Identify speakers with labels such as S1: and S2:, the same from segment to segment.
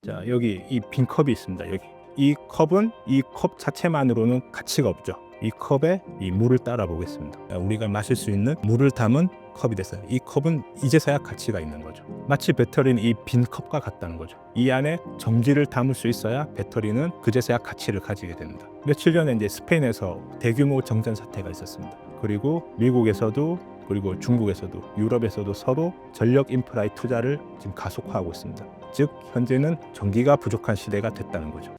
S1: 자, 여기 이 빈 컵이 있습니다. 여기 이 컵은 이 컵 자체만으로는 가치가 없죠. 이 컵에 이 물을 따라 보겠습니다. 우리가 마실 수 있는 물을 담은 컵이 됐어요. 이 컵은 이제서야 가치가 있는 거죠. 마치 배터리는 이 빈 컵과 같다는 거죠. 이 안에 전기를 담을 수 있어야 배터리는 그제서야 가치를 가지게 됩니다. 며칠 전에 이제 스페인에서 대규모 정전 사태가 있었습니다. 그리고 미국에서도, 그리고 중국에서도, 유럽에서도 서로 전력 인프라의 투자를 지금 가속화하고 있습니다. 즉 현재는 전기가 부족한 시대가 됐다는 거죠.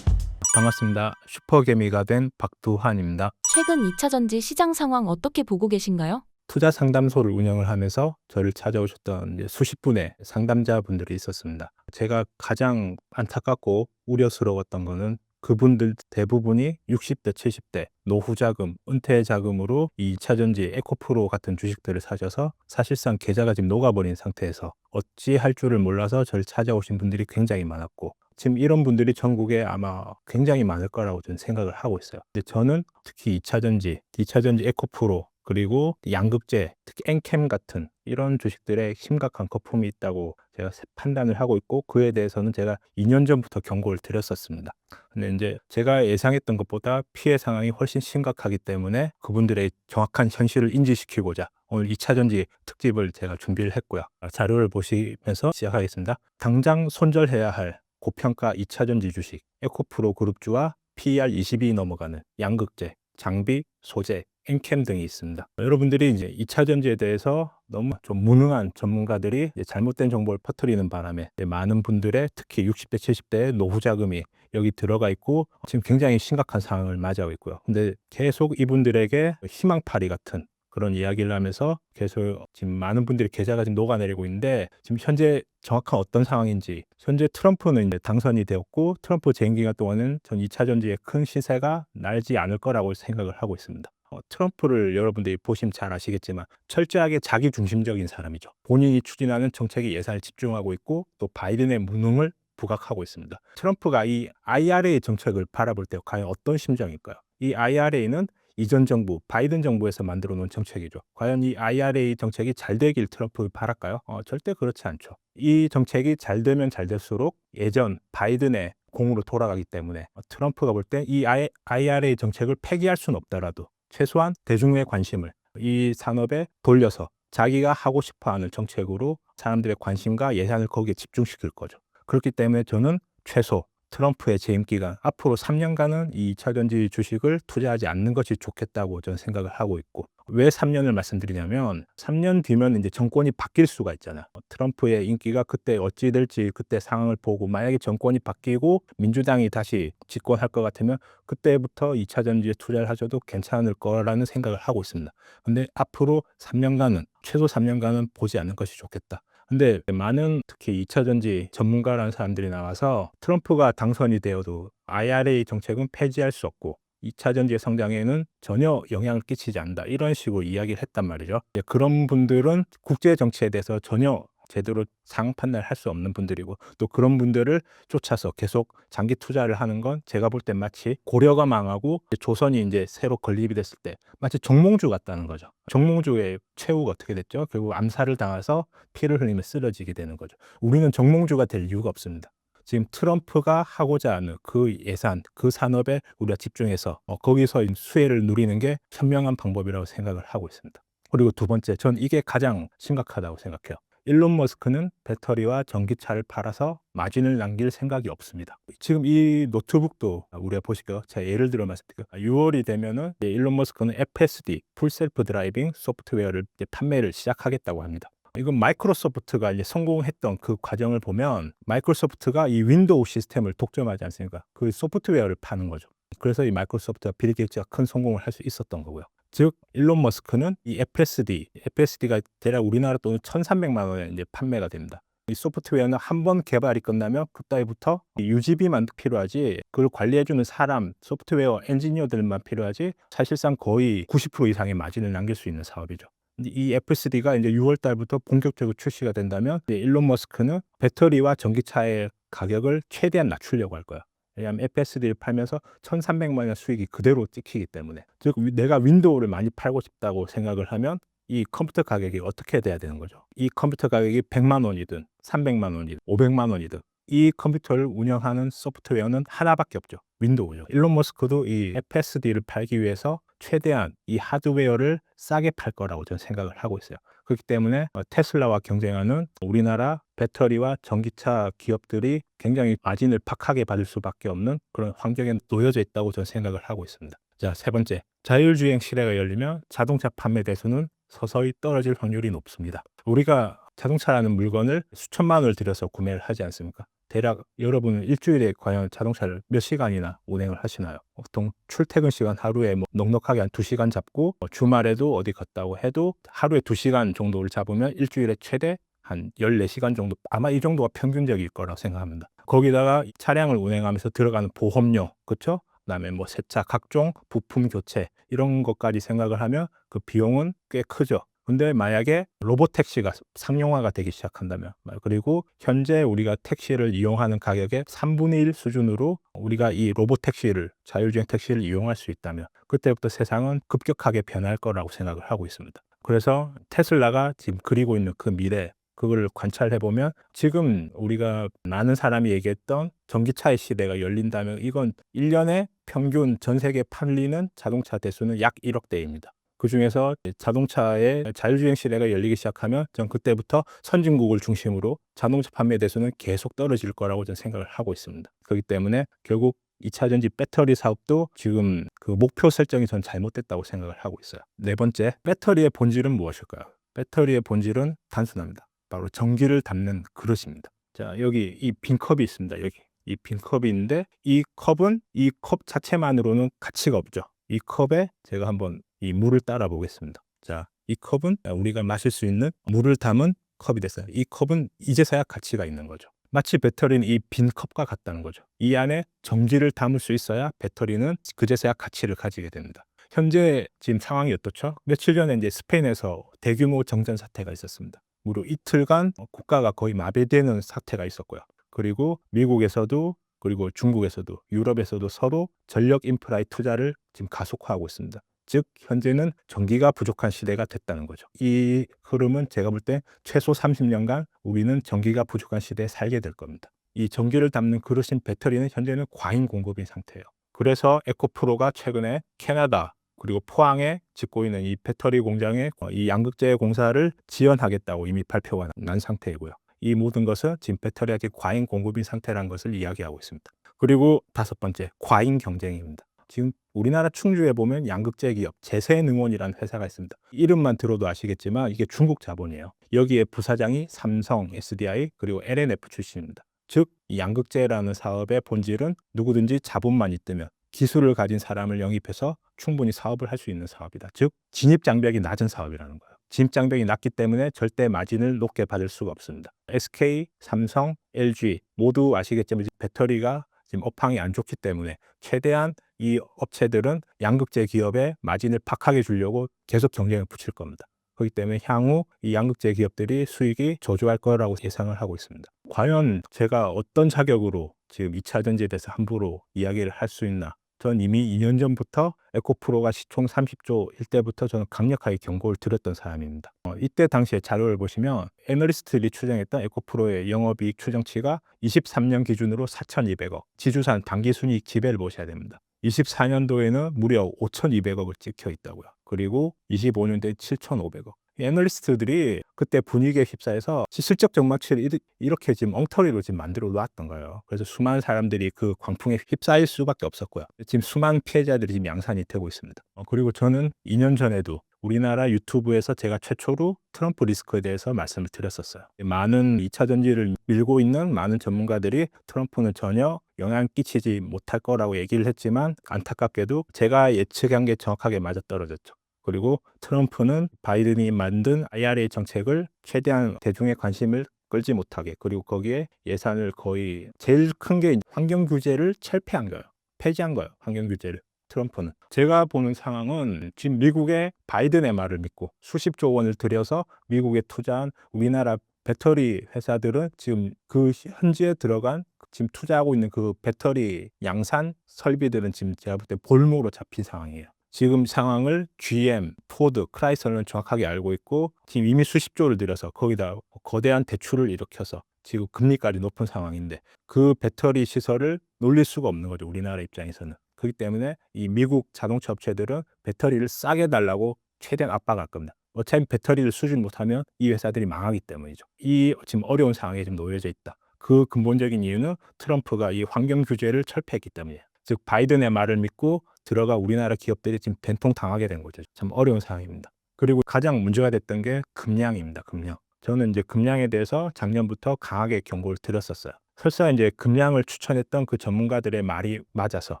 S1: 반갑습니다. 슈퍼개미가 된 박두환입니다.
S2: 최근 2차 전지 시장 상황 어떻게 보고 계신가요?
S1: 투자 상담소를 운영을 하면서 저를 찾아오셨던 이제 수십 분의 상담자분들이 있었습니다. 제가 가장 안타깝고 우려스러웠던 거는 그분들 대부분이 60대, 70대 노후 자금, 은퇴 자금으로 이 2차 전지 에코프로 같은 주식들을 사셔서 사실상 계좌가 지금 녹아버린 상태에서 어찌할 줄을 몰라서 저를 찾아오신 분들이 굉장히 많았고, 지금 이런 분들이 전국에 아마 굉장히 많을 거라고 저는 생각을 하고 있어요. 근데 저는 특히 2차 전지, D차 전지 에코프로, 그리고 양극재, 특히 엔캠 같은 이런 주식들에 심각한 거품이 있다고 제가 판단을 하고 있고, 그에 대해서는 제가 2년 전부터 경고를 드렸었습니다. 근데 이제 제가 예상했던 것보다 피해 상황이 훨씬 심각하기 때문에 그분들의 정확한 현실을 인지시키고자 오늘 2차 전지 특집을 제가 준비를 했고요. 자료를 보시면서 시작하겠습니다. 당장 손절해야 할 고평가 2차 전지 주식, 에코프로 그룹주와 PER 20이 넘어가는 양극재, 장비, 소재, 엔캠 등이 있습니다. 여러분들이 이제 2차 전지에 대해서 너무 좀 무능한 전문가들이 잘못된 정보를 퍼뜨리는 바람에 많은 분들의 특히 60대, 70대의 노후 자금이 여기 들어가 있고 지금 굉장히 심각한 상황을 맞이하고 있고요. 근데 계속 이분들에게 희망파리 같은 그런 이야기를 하면서 계속 지금 많은 분들이 계좌가 지금 녹아내리고 있는데, 지금 현재 정확한 어떤 상황인지, 현재 트럼프는 이제 당선이 되었고 트럼프 재임 기간 동안은 전 2차 전지에 큰 시세가 날지 않을 거라고 생각을 하고 있습니다. 트럼프를 여러분들이 보시면 잘 아시겠지만 철저하게 자기 중심적인 사람이죠. 본인이 추진하는 정책에 예산을 집중하고 있고 또 바이든의 무능을 부각하고 있습니다. 트럼프가 이 IRA 정책을 바라볼 때 과연 어떤 심정일까요? 이 IRA는 이전 정부, 바이든 정부에서 만들어 놓은 정책이죠. 과연 이 IRA 정책이 잘 되길 트럼프가 바랄까요? 절대 그렇지 않죠. 이 정책이 잘 되면 잘 될수록 예전 바이든의 공으로 돌아가기 때문에 트럼프가 볼 때 이 IRA 정책을 폐기할 수는 없더라도 최소한 대중의 관심을 이 산업에 돌려서 자기가 하고 싶어하는 정책으로 사람들의 관심과 예산을 거기에 집중시킬 거죠. 그렇기 때문에 저는 최소 트럼프의 재임 기간 앞으로 3년간은 이 2차 전지 주식을 투자하지 않는 것이 좋겠다고 저는 생각을 하고 있고, 왜 3년을 말씀드리냐면 3년 뒤면 이제 정권이 바뀔 수가 있잖아요. 트럼프의 인기가 그때 어찌 될지 그때 상황을 보고, 만약에 정권이 바뀌고 민주당이 다시 집권할 것 같으면 그때부터 2차 전지에 투자를 하셔도 괜찮을 거라는 생각을 하고 있습니다. 근데 앞으로 3년간은 최소 3년간은 보지 않는 것이 좋겠다. 근데 많은 특히 2차 전지 전문가라는 사람들이 나와서 트럼프가 당선이 되어도 IRA 정책은 폐지할 수 없고 2차 전지의 성장에는 전혀 영향을 끼치지 않는다, 이런 식으로 이야기를 했단 말이죠. 그런 분들은 국제 정치에 대해서 전혀 제대로 상황 판단을 할 수 없는 분들이고, 또 그런 분들을 쫓아서 계속 장기 투자를 하는 건 제가 볼 땐 마치 고려가 망하고 조선이 이제 새로 건립이 됐을 때 마치 정몽주 같다는 거죠. 정몽주의 최후가 어떻게 됐죠? 결국 암살을 당해서 피를 흘리며 쓰러지게 되는 거죠. 우리는 정몽주가 될 이유가 없습니다. 지금 트럼프가 하고자 하는 그 예산, 그 산업에 우리가 집중해서 거기서 수혜를 누리는 게 현명한 방법이라고 생각을 하고 있습니다. 그리고 두 번째, 전 이게 가장 심각하다고 생각해요. 일론 머스크는 배터리와 전기차를 팔아서 마진을 남길 생각이 없습니다. 지금 이 노트북도 우리가 보실까요? 제가 예를 들어 말씀드릴게요. 6월이 되면은 일론 머스크는 FSD, 풀 셀프 드라이빙 소프트웨어를 판매를 시작하겠다고 합니다. 이건 마이크로소프트가 이제 성공했던 그 과정을 보면, 마이크로소프트가 이 윈도우 시스템을 독점하지 않습니까? 그 소프트웨어를 파는 거죠. 그래서 이 마이크로소프트와 빌 게이츠가 큰 성공을 할 수 있었던 거고요. 즉 일론 머스크는 이 FSD가 대략 우리나라 돈은 1,300만 원에 이제 판매가 됩니다. 이 소프트웨어는 한 번 개발이 끝나면 그때부터 유지비만 필요하지, 그걸 관리해주는 사람, 소프트웨어 엔지니어들만 필요하지, 사실상 거의 90% 이상의 마진을 남길 수 있는 사업이죠. 이 FSD가 이제 6월 달부터 본격적으로 출시가 된다면 일론 머스크는 배터리와 전기차의 가격을 최대한 낮추려고 할 거야. 왜냐하면 FSD를 팔면서 1,300만 원 수익이 그대로 찍히기 때문에, 즉 내가 윈도우를 많이 팔고 싶다고 생각을 하면 이 컴퓨터 가격이 어떻게 돼야 되는 거죠? 이 컴퓨터 가격이 100만 원이든 300만 원이든 500만 원이든 이 컴퓨터를 운영하는 소프트웨어는 하나밖에 없죠. 윈도우죠. 일론 머스크도 이 FSD를 팔기 위해서 최대한 이 하드웨어를 싸게 팔 거라고 저는 생각을 하고 있어요. 그렇기 때문에 테슬라와 경쟁하는 우리나라 배터리와 전기차 기업들이 굉장히 마진을 박하게 받을 수밖에 없는 그런 환경에 놓여져 있다고 저는 생각을 하고 있습니다. 자, 세 번째. 자율주행 시대가 열리면 자동차 판매 대수는 서서히 떨어질 확률이 높습니다. 우리가 자동차라는 물건을 수천만 원을 들여서 구매를 하지 않습니까? 대략 여러분은 일주일에 과연 자동차를 몇 시간이나 운행을 하시나요? 보통 출퇴근 시간 하루에 넉넉하게 한 2시간 잡고 주말에도 어디 갔다고 해도 하루에 2시간 정도를 잡으면 일주일에 최대 한 14시간 정도, 아마 이 정도가 평균적일 거라고 생각합니다. 거기다가 차량을 운행하면서 들어가는 보험료, 그렇죠? 그다음에 세차, 각종 부품 교체 이런 것까지 생각을 하면 그 비용은 꽤 크죠. 근데 만약에 로보택시가 상용화가 되기 시작한다면, 그리고 현재 우리가 택시를 이용하는 가격의 3분의 1 수준으로 우리가 이 로보택시를, 자율주행 택시를 이용할 수 있다면 그때부터 세상은 급격하게 변할 거라고 생각을 하고 있습니다. 그래서 테슬라가 지금 그리고 있는 그 미래, 그걸 관찰해 보면 지금 우리가 많은 사람이 얘기했던 전기차의 시대가 열린다면 이건 1년에 평균 전 세계 팔리는 자동차 대수는 약 1억 대입니다. 그중에서 자동차의 자율주행 시대가 열리기 시작하면 전 그때부터 선진국을 중심으로 자동차 판매 대수는 계속 떨어질 거라고 저는 생각을 하고 있습니다. 그렇기 때문에 결국 2차 전지 배터리 사업도 지금 그 목표 설정이 전 잘못됐다고 생각을 하고 있어요. 네 번째, 배터리의 본질은 무엇일까요? 배터리의 본질은 단순합니다. 바로 전기를 담는 그릇입니다. 자, 여기 이 빈 컵이 있습니다. 여기 이 빈 컵이 있는데 이 컵은 이 컵 자체만으로는 가치가 없죠. 이 컵에 제가 한번 이 물을 따라 보겠습니다. 자, 이 컵은 우리가 마실 수 있는 물을 담은 컵이 됐어요. 이 컵은 이제서야 가치가 있는 거죠. 마치 배터리는 이 빈 컵과 같다는 거죠. 이 안에 전기를 담을 수 있어야 배터리는 그제서야 가치를 가지게 됩니다. 현재 지금 상황이 어떻죠? 며칠 전에 이제 스페인에서 대규모 정전 사태가 있었습니다. 무려 이틀간 국가가 거의 마비되는 사태가 있었고요. 그리고 미국에서도, 그리고 중국에서도, 유럽에서도 서로 전력 인프라의 투자를 지금 가속화하고 있습니다. 즉 현재는 전기가 부족한 시대가 됐다는 거죠. 이 흐름은 제가 볼 때 최소 30년간 우리는 전기가 부족한 시대에 살게 될 겁니다. 이 전기를 담는 그릇인 배터리는 현재는 과잉 공급인 상태예요. 그래서 에코프로가 최근에 캐나다 그리고 포항에 짓고 있는 이 배터리 공장의 이 양극재 공사를 지연하겠다고 이미 발표가 난 상태이고요. 이 모든 것은 지금 배터리가 과잉 공급인 상태라는 것을 이야기하고 있습니다. 그리고 다섯 번째, 과잉 경쟁입니다. 지금 우리나라 충주에 보면 양극재 기업 재생능원이라는 회사가 있습니다. 이름만 들어도 아시겠지만 이게 중국 자본이에요. 여기에 부사장이 삼성, SDI 그리고 LNF 출신입니다. 즉, 이 양극재라는 사업의 본질은 누구든지 자본만 있다면 기술을 가진 사람을 영입해서 충분히 사업을 할 수 있는 사업이다. 즉, 진입 장벽이 낮은 사업이라는 거예요. 진입 장벽이 낮기 때문에 절대 마진을 높게 받을 수가 없습니다. SK, 삼성, LG 모두 아시겠지만 배터리가 지금 업황이 안 좋기 때문에 최대한 이 업체들은 양극재 기업에 마진을 박하게 주려고 계속 경쟁을 붙일 겁니다. 그렇기 때문에 향후 이 양극재 기업들이 수익이 저조할 거라고 예상을 하고 있습니다. 과연 제가 어떤 자격으로 지금 2차 전지에 대해서 함부로 이야기를 할 수 있나? 전 이미 2년 전부터 에코프로가 시총 30조일 때부터 저는 강력하게 경고를 드렸던 사람입니다. 이때 당시에 자료를 보시면 애널리스트들이 추정했던 에코프로의 영업이익 추정치가 23년 기준으로 4,200억, 지주산 당기순이익 지배를 보셔야 됩니다. 24년도에는 무려 5,200억을 찍혀 있다고요. 그리고 25년도에 7,500억. 애널리스트들이 그때 분위기에 휩싸여서 실적 전망치를 이렇게 지금 엉터리로 지금 만들어 놓았던 거예요. 그래서 수많은 사람들이 그 광풍에 휩싸일 수밖에 없었고요. 지금 수많은 피해자들이 지금 양산이 되고 있습니다. 그리고 저는 2년 전에도 우리나라 유튜브에서 제가 최초로 트럼프 리스크에 대해서 말씀을 드렸었어요. 많은 2차 전지를 밀고 있는 많은 전문가들이 트럼프는 전혀 영향 끼치지 못할 거라고 얘기를 했지만 안타깝게도 제가 예측한 게 정확하게 맞아떨어졌죠. 그리고 트럼프는 바이든이 만든 IRA 정책을 최대한 대중의 관심을 끌지 못하게, 그리고 거기에 예산을 거의 제일 큰 게 환경 규제를 철폐한 거예요. 폐지한 거예요. 환경 규제를. 트럼프는. 제가 보는 상황은 지금 미국의 바이든의 말을 믿고 수십조 원을 들여서 미국에 투자한 우리나라 배터리 회사들은 지금 그 현지에 들어간 지금 투자하고 있는 그 배터리 양산 설비들은 지금 제가 볼 때 볼모로 잡힌 상황이에요. 지금 상황을 GM, 포드, 크라이슬러는 정확하게 알고 있고 지금 이미 수십 조를 들여서 거기다 거대한 대출을 일으켜서 지금 금리까지 높은 상황인데 그 배터리 시설을 놀릴 수가 없는 거죠. 우리나라 입장에서는. 그렇기 때문에 이 미국 자동차 업체들은 배터리를 싸게 달라고 최대한 압박할 겁니다. 어차피 배터리를 수집 못하면 이 회사들이 망하기 때문이죠. 이 지금 어려운 상황에 지금 놓여져 있다. 그 근본적인 이유는 트럼프가 이 환경 규제를 철폐했기 때문이에요. 즉 바이든의 말을 믿고 들어가 우리나라 기업들이 지금 된통 당하게 된 거죠. 참 어려운 상황입니다. 그리고 가장 문제가 됐던 게 금량입니다. 금량. 저는 이제 금량에 대해서 작년부터 강하게 경고를 드렸었어요. 설사 이제 금량을 추천했던 그 전문가들의 말이 맞아서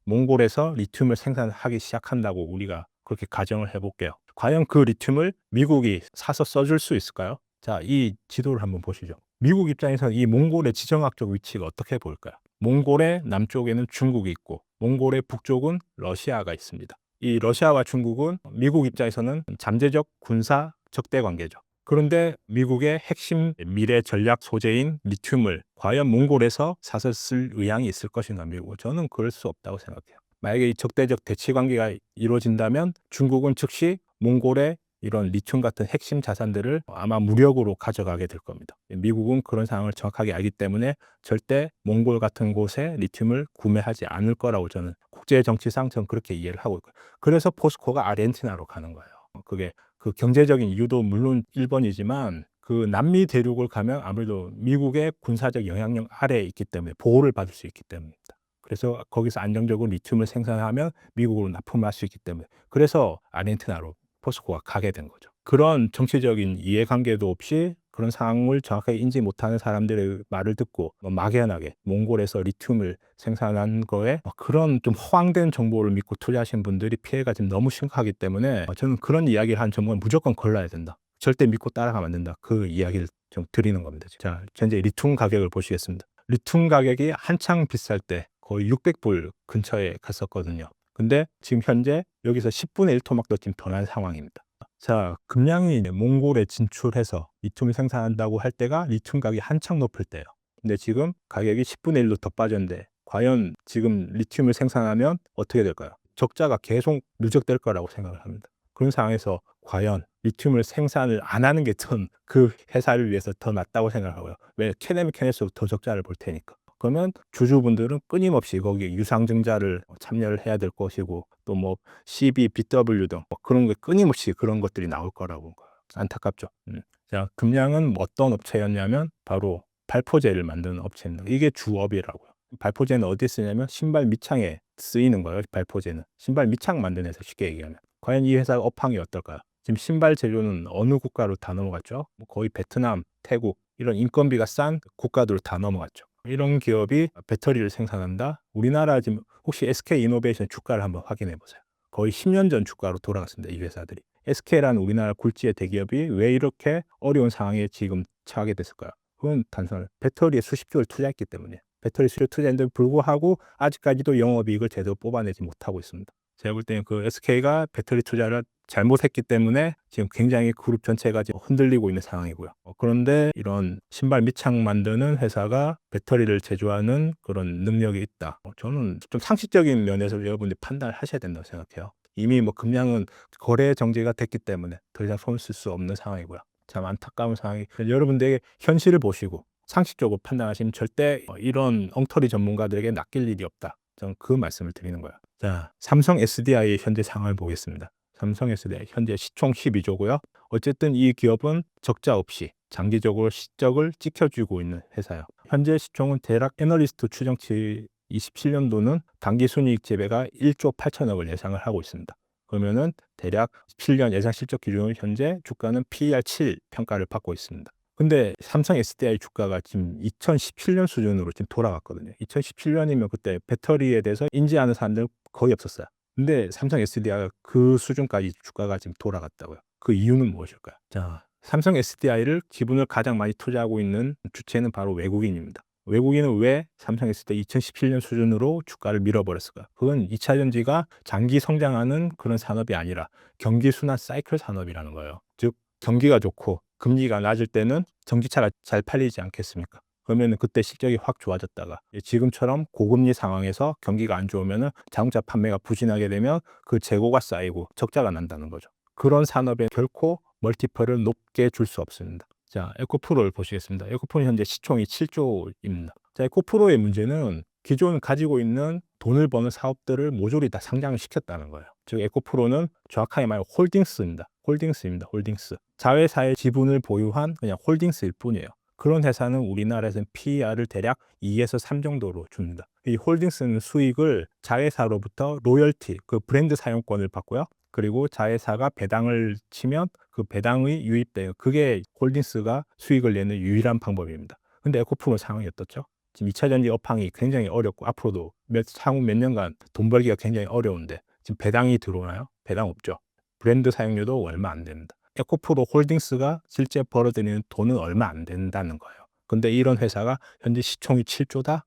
S1: 몽골에서 리튬을 생산하기 시작한다고 우리가 그렇게 가정을 해볼게요. 과연 그 리튬을 미국이 사서 써줄 수 있을까요? 자, 이 지도를 한번 보시죠. 미국 입장에서는 이 몽골의 지정학적 위치가 어떻게 보일까요? 몽골의 남쪽에는 중국이 있고 몽골의 북쪽은 러시아가 있습니다. 이 러시아와 중국은 미국 입장에서는 잠재적 군사 적대 관계죠. 그런데 미국의 핵심 미래 전략 소재인 리튬을 과연 몽골에서 사서 쓸 의향이 있을 것인가 미국은 저는 그럴 수 없다고 생각해요. 만약에 이 적대적 대치 관계가 이루어진다면 중국은 즉시 몽골의 이런 리튬 같은 핵심 자산들을 아마 무력으로 가져가게 될 겁니다. 미국은 그런 상황을 정확하게 알기 때문에 절대 몽골 같은 곳에 리튬을 구매하지 않을 거라고 저는 국제 정치상 저는 그렇게 이해를 하고 있고요. 그래서 포스코가 아르헨티나로 가는 거예요. 그게 그 경제적인 이유도 물론 1번이지만 그 남미 대륙을 가면 아무래도 미국의 군사적 영향력 아래에 있기 때문에 보호를 받을 수 있기 때문입니다. 그래서 거기서 안정적으로 리튬을 생산하면 미국으로 납품할 수 있기 때문에 그래서 아르헨티나로 포스코가 가게 된 거죠. 그런 정치적인 이해관계도 없이 그런 상황을 정확하게 인지 못하는 사람들의 말을 듣고 막연하게 몽골에서 리튬을 생산한 거에 그런 좀 허황된 정보를 믿고 투자하신 분들이 피해가 지금 너무 심각하기 때문에 저는 그런 이야기를 한 정보는 무조건 걸러야 된다. 절대 믿고 따라가면 안 된다. 그 이야기를 좀 드리는 겁니다. 자, 현재 리튬 가격을 보시겠습니다. 리튬 가격이 한창 비쌀 때 거의 600불 근처에 갔었거든요. 근데 지금 현재 여기서 10분의 1 토막도 지금 변한 상황입니다. 자, 금량이 몽골에 진출해서 리튬을 생산한다고 할 때가 리튬 가격이 한창 높을 때예요. 근데 지금 가격이 10분의 1로 더 빠졌는데 과연 지금 리튬을 생산하면 어떻게 될까요? 적자가 계속 누적될 거라고 생각을 합니다. 그런 상황에서 과연 리튬을 생산을 안 하는 게 전 그 회사를 위해서 더 낫다고 생각하고요. 왜 캐내면 캐낼수록 더 적자를 볼 테니까. 그러면 주주분들은 끊임없이 거기 유상증자를 참여를 해야 될 것이고 또 뭐 CB, BW 등 그런 게 끊임없이 그런 것들이 나올 거라고 안타깝죠. 자, 금량은 어떤 업체였냐면 바로 발포제를 만드는 업체입니다. 이게 주업이라고요. 발포제는 어디에 쓰냐면 신발 밑창에 쓰이는 거예요. 발포제는 신발 밑창 만드는 회사 쉽게 얘기하면 과연 이 회사 업황이 어떨까요? 지금 신발 재료는 어느 국가로 다 넘어갔죠? 거의 베트남, 태국 이런 인건비가 싼 국가들로 다 넘어갔죠. 이런 기업이 배터리를 생산한다. 우리나라 지금 혹시 SK이노베이션 주가를 한번 확인해 보세요. 거의 10년 전 주가로 돌아갔습니다. 이 회사들이. SK라는 우리나라 굴지의 대기업이 왜 이렇게 어려운 상황에 지금 처하게 됐을까요? 그건 단순히 배터리에 수십 조를 투자했기 때문에 배터리 수요 투자했는데 불구하고 아직까지도 영업이익을 제대로 뽑아내지 못하고 있습니다. 제가 볼 때는 그 SK가 배터리 투자를 잘못했기 때문에 지금 굉장히 그룹 전체가 지금 흔들리고 있는 상황이고요. 그런데 이런 신발 밑창 만드는 회사가 배터리를 제조하는 그런 능력이 있다. 저는 좀 상식적인 면에서 여러분들이 판단을 하셔야 된다고 생각해요. 이미 뭐 금량은 거래 정지가 됐기 때문에 더 이상 손을 쓸 수 없는 상황이고요. 참 안타까운 상황이 여러분들에게 현실을 보시고 상식적으로 판단하시면 절대 이런 엉터리 전문가들에게 낚일 일이 없다. 저는 그 말씀을 드리는 거예요. 자, 삼성 SDI의 현재 상황을 보겠습니다. 삼성 SDI 현재 시총 12조고요. 어쨌든 이 기업은 적자 없이 장기적으로 실적을 지켜주고 있는 회사예요. 현재 시총은 대략 애널리스트 추정치 27년도는 당기순이익 재배가 1조 8천억을 예상을 하고 있습니다. 그러면은 대략 7년 예상 실적 기준으로 현재 주가는 PER 7 평가를 받고 있습니다. 근데 삼성 SDI 주가가 지금 2017년 수준으로 지금 돌아갔거든요. 2017년이면 그때 배터리에 대해서 인지하는 사람들 거의 없었어요. 근데 삼성 SDI가 그 수준까지 주가가 지금 돌아갔다고요. 그 이유는 무엇일까요? 자, 삼성 SDI를 지분을 가장 많이 투자하고 있는 주체는 바로 외국인입니다. 외국인은 왜 삼성 SDI 2017년 수준으로 주가를 밀어버렸을까요? 그건 2차 전지가 장기 성장하는 그런 산업이 아니라 경기 순환 사이클 산업이라는 거예요. 즉 경기가 좋고 금리가 낮을 때는 전기차가 잘 팔리지 않겠습니까? 그러면 그때 실적이 확 좋아졌다가 지금처럼 고금리 상황에서 경기가 안 좋으면 자동차 판매가 부진하게 되면 그 재고가 쌓이고 적자가 난다는 거죠. 그런 산업에 결코 멀티플을 높게 줄 수 없습니다. 자, 에코프로를 보시겠습니다. 에코프로는 현재 시총이 7조입니다. 자, 에코프로의 문제는 기존 가지고 있는 돈을 버는 사업들을 모조리 다 상장을 시켰다는 거예요. 즉 에코프로는 정확하게 말하면 홀딩스입니다. 홀딩스. 자회사의 지분을 보유한 그냥 홀딩스일 뿐이에요. 그런 회사는 우리나라에서는 PER을 대략 2에서 3 정도로 줍니다. 이 홀딩스는 수익을 자회사로부터 로열티, 그 브랜드 사용권을 받고요. 그리고 자회사가 배당을 치면 그 배당의 유입돼요. 그게 홀딩스가 수익을 내는 유일한 방법입니다. 근데 에코프로 상황이 어떻죠? 지금 2차 전지 업황이 굉장히 어렵고 앞으로도 향후 몇 년간 돈 벌기가 굉장히 어려운데 지금 배당이 들어오나요? 배당 없죠. 브랜드 사용료도 얼마 안 됩니다. 에코프로 홀딩스가 실제 벌어들이는 돈은 얼마 안 된다는 거예요. 근데 이런 회사가 현재 시총이 7조다?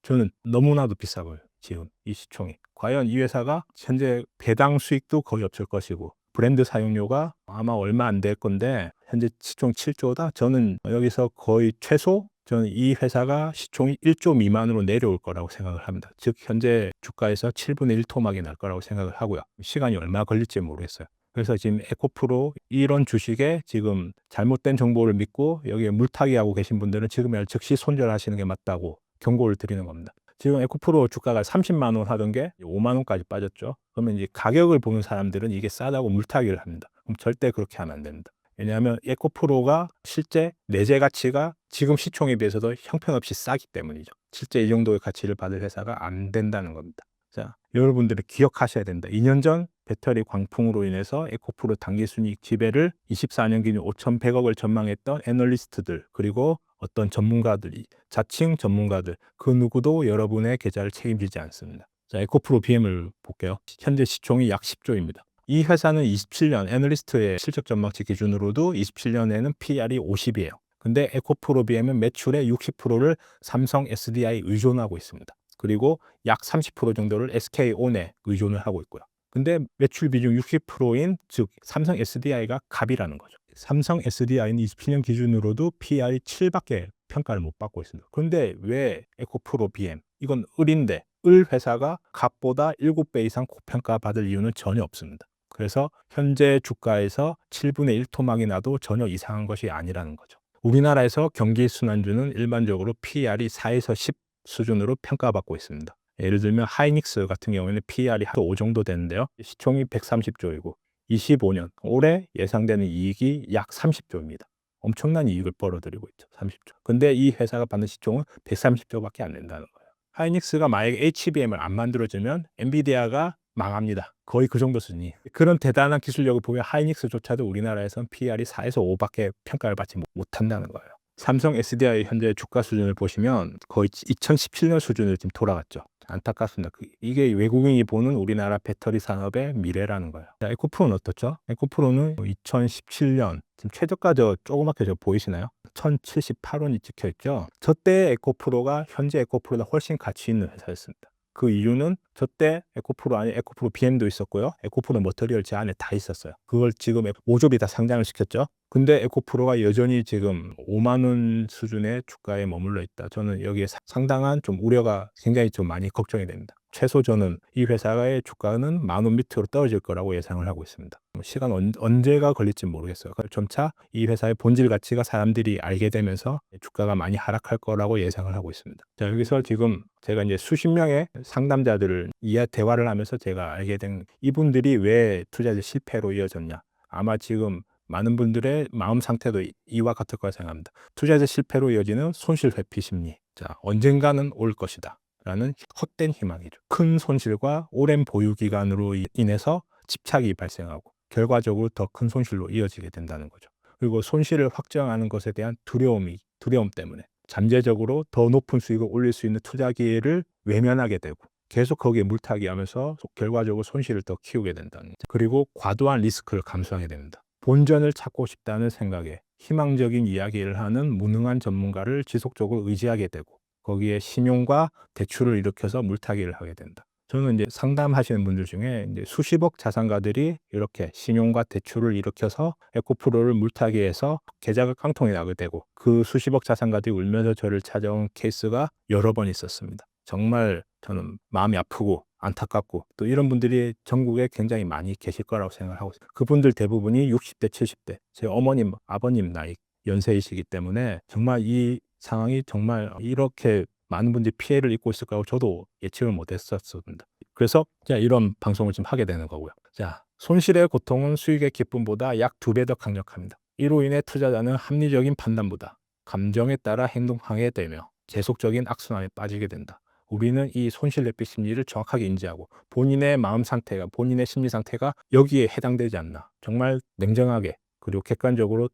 S1: 저는 너무나도 비싸 보여요. 지금 이 시총이. 과연 이 회사가 현재 배당 수익도 거의 없을 것이고 브랜드 사용료가 아마 얼마 안 될 건데 현재 시총 7조다? 저는 여기서 거의 최소 저는 이 회사가 시총이 1조 미만으로 내려올 거라고 생각을 합니다. 즉 현재 주가에서 7분의 1 토막이 날 거라고 생각을 하고요. 시간이 얼마 걸릴지 모르겠어요. 그래서 지금 에코프로 이런 주식에 지금 잘못된 정보를 믿고 여기에 물타기 하고 계신 분들은 지금이야 즉시 손절하시는 게 맞다고 경고를 드리는 겁니다. 지금 에코프로 주가가 30만 원 하던 게 5만 원까지 빠졌죠. 그러면 이제 가격을 보는 사람들은 이게 싸다고 물타기를 합니다. 그럼 절대 그렇게 하면 안 됩니다. 왜냐하면 에코프로가 실제 내재 가치가 지금 시총에 비해서도 형편없이 싸기 때문이죠. 실제 이 정도의 가치를 받을 회사가 안 된다는 겁니다. 자, 여러분들이 기억하셔야 된다. 2년 전 배터리 광풍으로 인해서 에코프로 당기순이익 지배를 24년 기준 5,100억을 전망했던 애널리스트들 그리고 어떤 전문가들이 자칭 전문가들 그 누구도 여러분의 계좌를 책임지지 않습니다. 자, 에코프로 BM을 볼게요. 현재 시총이 약 10조입니다. 이 회사는 27년 애널리스트의 실적 전망치 기준으로도 27년에는 PR이 50이에요. 근데 에코프로 BM은 매출의 60%를 삼성 SDI 의존하고 있습니다. 그리고 약 30% 정도를 SK온에 의존을 하고 있고요. 근데 매출 비중 60%인 즉 삼성 SDI가 갑이라는 거죠. 삼성 SDI는 27년 기준으로도 PR이 7밖에 평가를 못 받고 있습니다. 그런데 왜 에코프로 BM? 이건 을인데 을 회사가 갑보다 7배 이상 고평가 받을 이유는 전혀 없습니다. 그래서 현재 주가에서 7분의 1 토막이 나도 전혀 이상한 것이 아니라는 거죠. 우리나라에서 경기 순환주는 일반적으로 PR이 4에서 10 수준으로 평가받고 있습니다. 예를 들면 하이닉스 같은 경우에는 PR이 5 정도 되는데요. 시총이 130조이고 25년 올해 예상되는 이익이 약 30조입니다. 엄청난 이익을 벌어들이고 있죠. 30조. 근데 이 회사가 받는 시총은 130조밖에 안 된다는 거예요. 하이닉스가 만약에 HBM을 안 만들어주면 엔비디아가 망합니다. 거의 그 정도 수준이. 그런 대단한 기술력을 보면 하이닉스조차도 우리나라에선 PR이 4에서 5밖에 평가를 받지 못한다는 거예요. 삼성 SDI 현재 주가 수준을 보시면 거의 2017년 수준을 지금 돌아갔죠. 안타깝습니다. 이게 외국인이 보는 우리나라 배터리 산업의 미래라는 거예요. 자, 에코프로는 어떻죠? 에코프로는 2017년 지금 최저가 조그맣게 보이시나요? 1,078원이 찍혀 있죠. 저때 에코프로가 현재 에코프로보다 훨씬 가치 있는 회사였습니다. 그 이유는 저때 에코프로 안에 에코프로 BM도 있었고요. 에코프로 머터리얼 제 안에 다 있었어요. 그걸 지금 5조비 다 상장을 시켰죠. 근데 에코프로가 여전히 지금 5만 원 수준의 주가에 머물러 있다. 저는 여기에 상당한 좀 우려가 굉장히 좀 많이 걱정이 됩니다. 최소 저는 이 회사의 주가는 10,000원 밑으로 떨어질 거라고 예상을 하고 있습니다. 시간 언제가 걸릴지 모르겠어요. 점차 이 회사의 본질 가치가 사람들이 알게 되면서 주가가 많이 하락할 거라고 예상을 하고 있습니다. 자, 여기서 지금 제가 이제 수십 명의 상담자들을 대화를 하면서 제가 알게 된 이분들이 왜 투자의 실패로 이어졌냐. 아마 지금 많은 분들의 마음 상태도 이와 같을 거라 생각합니다. 투자에서 실패로 이어지는 손실 회피 심리. 자, 언젠가는 올 것이다. 라는 헛된 희망이죠. 큰 손실과 오랜 보유 기간으로 인해서 집착이 발생하고 결과적으로 더 큰 손실로 이어지게 된다는 거죠. 그리고 손실을 확정하는 것에 대한 두려움 때문에 잠재적으로 더 높은 수익을 올릴 수 있는 투자 기회를 외면하게 되고 계속 거기에 물타기 하면서 결과적으로 손실을 더 키우게 된다는 거죠. 그리고 과도한 리스크를 감수하게 됩니다. 본전을 찾고 싶다는 생각에 희망적인 이야기를 하는 무능한 전문가를 지속적으로 의지하게 되고 거기에 신용과 대출을 일으켜서 물타기를 하게 된다. 저는 이제 상담하시는 분들 중에 이제 수십억 자산가들이 이렇게 신용과 대출을 일으켜서 에코프로를 물타기 해서 계좌가 깡통이 나게 되고 그 수십억 자산가들이 울면서 저를 찾아온 케이스가 여러 번 있었습니다. 정말 저는 마음이 아프고 안타깝고 또 이런 분들이 전국에 굉장히 많이 계실 거라고 생각을 하고 있어요. 그분들 대부분이 60대, 70대, 제 어머님, 아버님 나이 연세이시기 때문에 정말 이 상황이 정말 이렇게 많은 분들이 피해를 입고 있을 거라고 저도 예측을 못했었습니다. 그래서 이런 방송을 지금 하게 되는 거고요. 손실의 고통은 수익의 기쁨보다 약 2배 더 강력합니다. 이로 인해 투자자는 합리적인 판단보다 감정에 따라 행동하게 되며 계속적인 악순환에 빠지게 된다. 우리는 이 손실 대비 심리를 정확하게 인지하고 본인의 마음 상태가, 본인의 심리 상태가 여기에 해당되지 않나 정말 냉정하게 그리고 객관적으로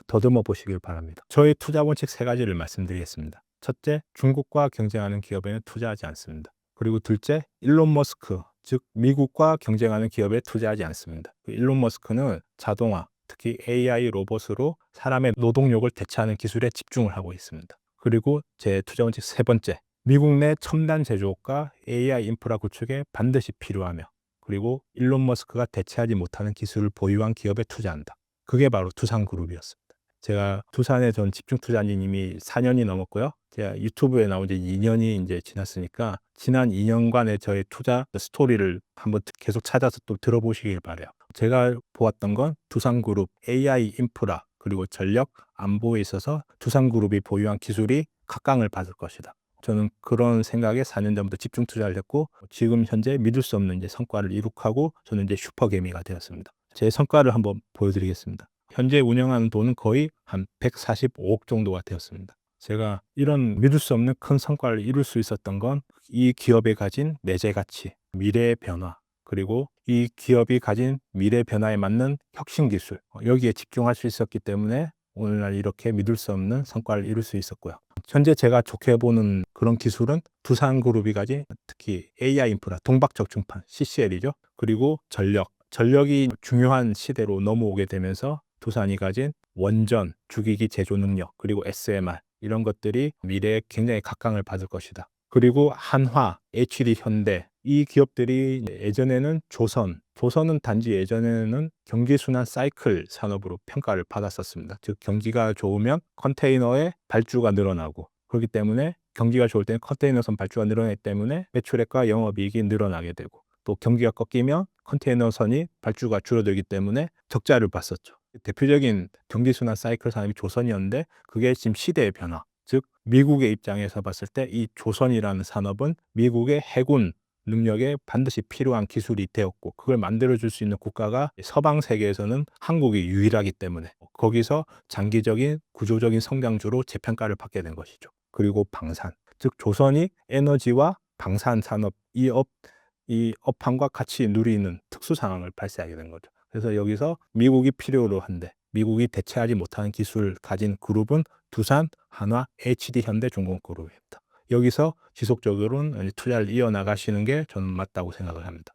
S1: 더듬어 보시길 바랍니다. 저의 투자 원칙 3가지를 말씀드리겠습니다. 첫째, 중국과 경쟁하는 기업에는 투자하지 않습니다. 그리고 둘째, 일론 머스크, 즉 미국과 경쟁하는 기업에 투자하지 않습니다. 일론 머스크는 자동화, 특히 AI 로봇으로 사람의 노동력을 대체하는 기술에 집중을 하고 있습니다. 그리고 제 투자 원칙 3번째, 미국 내 첨단 제조업과 AI 인프라 구축에 반드시 필요하며 그리고 일론 머스크가 대체하지 못하는 기술을 보유한 기업에 투자한다. 그게 바로 두산그룹이었습니다. 제가 두산에 전 집중 투자한 이미 4년이 넘었고요. 제가 유튜브에 나온 지 2년이 이제 지났으니까 지난 2년간의 저의 투자 스토리를 한번 계속 찾아서 또 들어보시길 바래요. 제가 보았던 건 두산그룹 AI 인프라 그리고 전력 안보에 있어서 두산그룹이 보유한 기술이 각광을 받을 것이다. 저는 그런 생각에 4년 전부터 집중 투자를 했고 지금 현재 믿을 수 없는 이제 성과를 이룩하고 저는 이제 슈퍼개미가 되었습니다. 제 성과를 한번 보여드리겠습니다. 현재 운영하는 돈은 거의 한 145억 정도가 되었습니다. 제가 이런 믿을 수 없는 큰 성과를 이룰 수 있었던 건 이 기업이 가진 내재 가치, 미래의 변화, 그리고 이 기업이 가진 미래 변화에 맞는 혁신 기술, 여기에 집중할 수 있었기 때문에 오늘날 이렇게 믿을 수 없는 성과를 이룰 수 있었고요. 현재 제가 좋게 보는 그런 기술은 두산그룹이 가진 특히 AI 인프라, 동박적중판, CCL이죠. 그리고 전력이 중요한 시대로 넘어오게 되면서 두산이 가진 원전, 주기기 제조 능력, 그리고 SMR 이런 것들이 미래에 굉장히 각광을 받을 것이다. 그리고 한화, HD 현대 이 기업들이 예전에는 조선은 단지 예전에는 경기순환 사이클 산업으로 평가를 받았었습니다. 즉 경기가 좋으면 컨테이너의 발주가 늘어나고 그렇기 때문에 경기가 좋을 때는 컨테이너선 발주가 늘어나기 때문에 매출액과 영업이익이 늘어나게 되고 또 경기가 꺾이면 컨테이너선이 발주가 줄어들기 때문에 적자를 봤었죠. 대표적인 경기순환 사이클 산업이 조선이었는데 그게 지금 시대의 변화, 즉 미국의 입장에서 봤을 때 이 조선이라는 산업은 미국의 해군 능력에 반드시 필요한 기술이 되었고 그걸 만들어줄 수 있는 국가가 서방 세계에서는 한국이 유일하기 때문에 거기서 장기적인 구조적인 성장주로 재평가를 받게 된 것이죠. 그리고 방산, 즉 조선이 에너지와 방산 산업 이 업황과 같이 누리는 특수 상황을 발생하게 된 거죠. 그래서 여기서 미국이 필요로 한데 미국이 대체하지 못하는 기술을 가진 그룹은 두산, 한화, HD 현대중공그룹입니다. 여기서 지속적으로는 투자를 이어나가시는 게 저는 맞다고 생각을 합니다.